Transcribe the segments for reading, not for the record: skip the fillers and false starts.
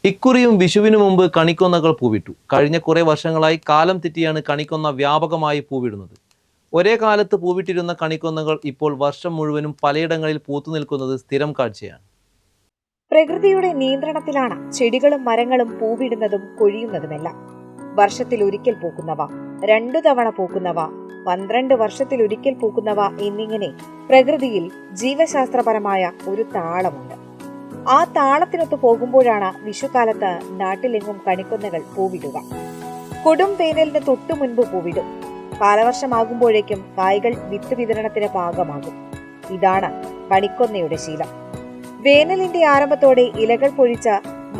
ഇക്കുറിയും വിഷുവിനു മുമ്പ് കണിക്കൊന്നകൾ പൂവിട്ടു. കഴിഞ്ഞ കുറേ വർഷങ്ങളായി കാലം തെറ്റിയാണ് കണിക്കൊന്ന വ്യാപകമായി പൂവിടുന്നത്. ഒരേ കാലത്ത് പൂവിട്ടിരുന്ന കണിക്കൊന്നകൾ ഇപ്പോൾ വർഷം മുഴുവനും പലയിടങ്ങളിൽ പൂത്തുനിൽക്കുന്നത് സ്ഥിരം കാഴ്ചയാണ്. പ്രകൃതിയുടെ നിയന്ത്രണത്തിലാണ് ചെടികളും മരങ്ങളും പൂവിടുന്നതും കൊഴിയുന്നതുമെല്ലാം. വർഷത്തിൽ ഒരിക്കൽ പൂക്കുന്നവ, 2 തവണ പൂക്കുന്നവ, 12 വർഷത്തിലൊരിക്കൽ പൂക്കുന്നവ എന്നിങ്ങനെ പ്രകൃതിയിൽ ജീവശാസ്ത്രപരമായ ഒരു താളമുണ്ട്. ആ താളത്തിനൊത്ത് പോകുമ്പോഴാണ് വിഷുക്കാലത്ത് നാട്ടിലെങ്ങും കണിക്കൊന്നകൾ പൂവിടുക. കൊടും വേനലിന് തൊട്ടു മുൻപ് പൂവിടും. കാലവർഷമാകുമ്പോഴേക്കും കായ്കൾ വിത്ത് വിതരണത്തിന് പാകമാകും. ഇതാണ് കണിക്കൊന്നയുടെ ശീലം. വേനലിന്റെ ആരംഭത്തോടെ ഇലകൾ പൊഴിച്ച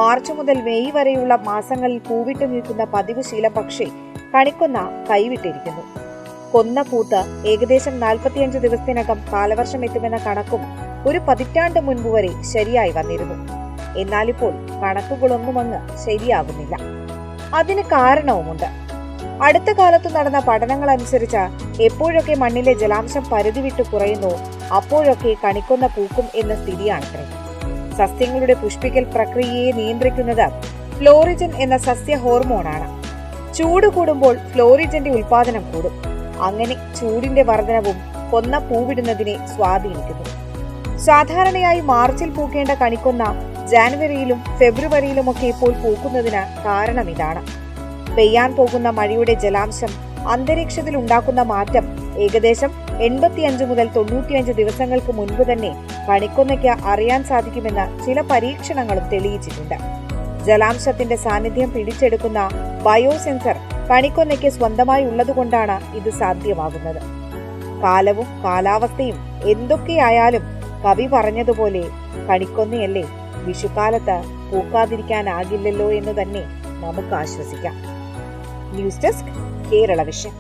മാർച്ച് മുതൽ മെയ് വരെയുള്ള മാസങ്ങളിൽ പൂവിട്ടു നിൽക്കുന്ന പതിവ് ശീലം പക്ഷേ കണിക്കൊന്ന കൈവിട്ടിരിക്കുന്നു. കൊന്ന പൂത്ത് ഏകദേശം 45 ദിവസത്തിനകം കാലവർഷം എത്തുമെന്ന കണക്കും ഒരു പതിറ്റാണ്ട് മുൻപ് വരെ ശരിയായി വന്നിരുന്നു. എന്നാലിപ്പോൾ കണക്കുകളൊന്നും അങ്ങ് ശരിയാകുന്നില്ല. അതിന് കാരണവുമുണ്ട്. അടുത്ത കാലത്ത് നടന്ന പഠനങ്ങൾ അനുസരിച്ച് എപ്പോഴൊക്കെ മണ്ണിലെ ജലാംശം പരിധി വിട്ട് കുറയുന്നു അപ്പോഴൊക്കെ കണിക്കൊന്ന പൂക്കും എന്ന സ്ഥിതിയാണത്രേ. സസ്യങ്ങളുടെ പുഷ്പിക്കൽ പ്രക്രിയയെ നിയന്ത്രിക്കുന്നത് ഫ്ലോറിജൻ എന്ന സസ്യ ഹോർമോണാണ്. ചൂട് കൂടുമ്പോൾ ഫ്ലോറിജന്റെ ഉൽപാദനം കൂടും. അങ്ങനെ ചൂടിന്റെ വർധനവും കൊന്ന പൂവിടുന്നതിനെ സ്വാധീനിക്കുന്നു. സാധാരണയായി മാർച്ചിൽ പൂക്കേണ്ട കണിക്കൊന്ന ജാനുവരിയിലും ഫെബ്രുവരിയിലുമൊക്കെ ഇപ്പോൾ പൂക്കുന്നതിന് കാരണം ഇതാണ്. പെയ്യാൻ പോകുന്ന മഴയുടെ ജലാംശം അന്തരീക്ഷത്തിൽ ഉണ്ടാക്കുന്ന മാറ്റം ഏകദേശം 85 മുതൽ 95 ദിവസങ്ങൾക്ക് മുൻപ് തന്നെ കണിക്കൊന്നയ്ക്ക് അറിയാൻ സാധിക്കുമെന്ന് ചില പരീക്ഷണങ്ങളും തെളിയിച്ചിട്ടുണ്ട്. ജലാംശത്തിന്റെ സാന്നിധ്യം പിടിച്ചെടുക്കുന്ന ബയോസെൻസർ കണിക്കൊന്നയ്ക്ക് സ്വന്തമായി ഉള്ളതുകൊണ്ടാണ് ഇത് സാധ്യമാകുന്നത്. കാലവും കാലാവസ്ഥയും എന്തൊക്കെയായാലും കവി പറഞ്ഞതുപോലെ കണിക്കൊന്നയല്ലേ വിഷുക്കാലത്ത് പൂക്കാതിരിക്കാനാകില്ലല്ലോ എന്ന് തന്നെ നമുക്ക് ആശ്വസിക്കാം. News desk, Kerala vision.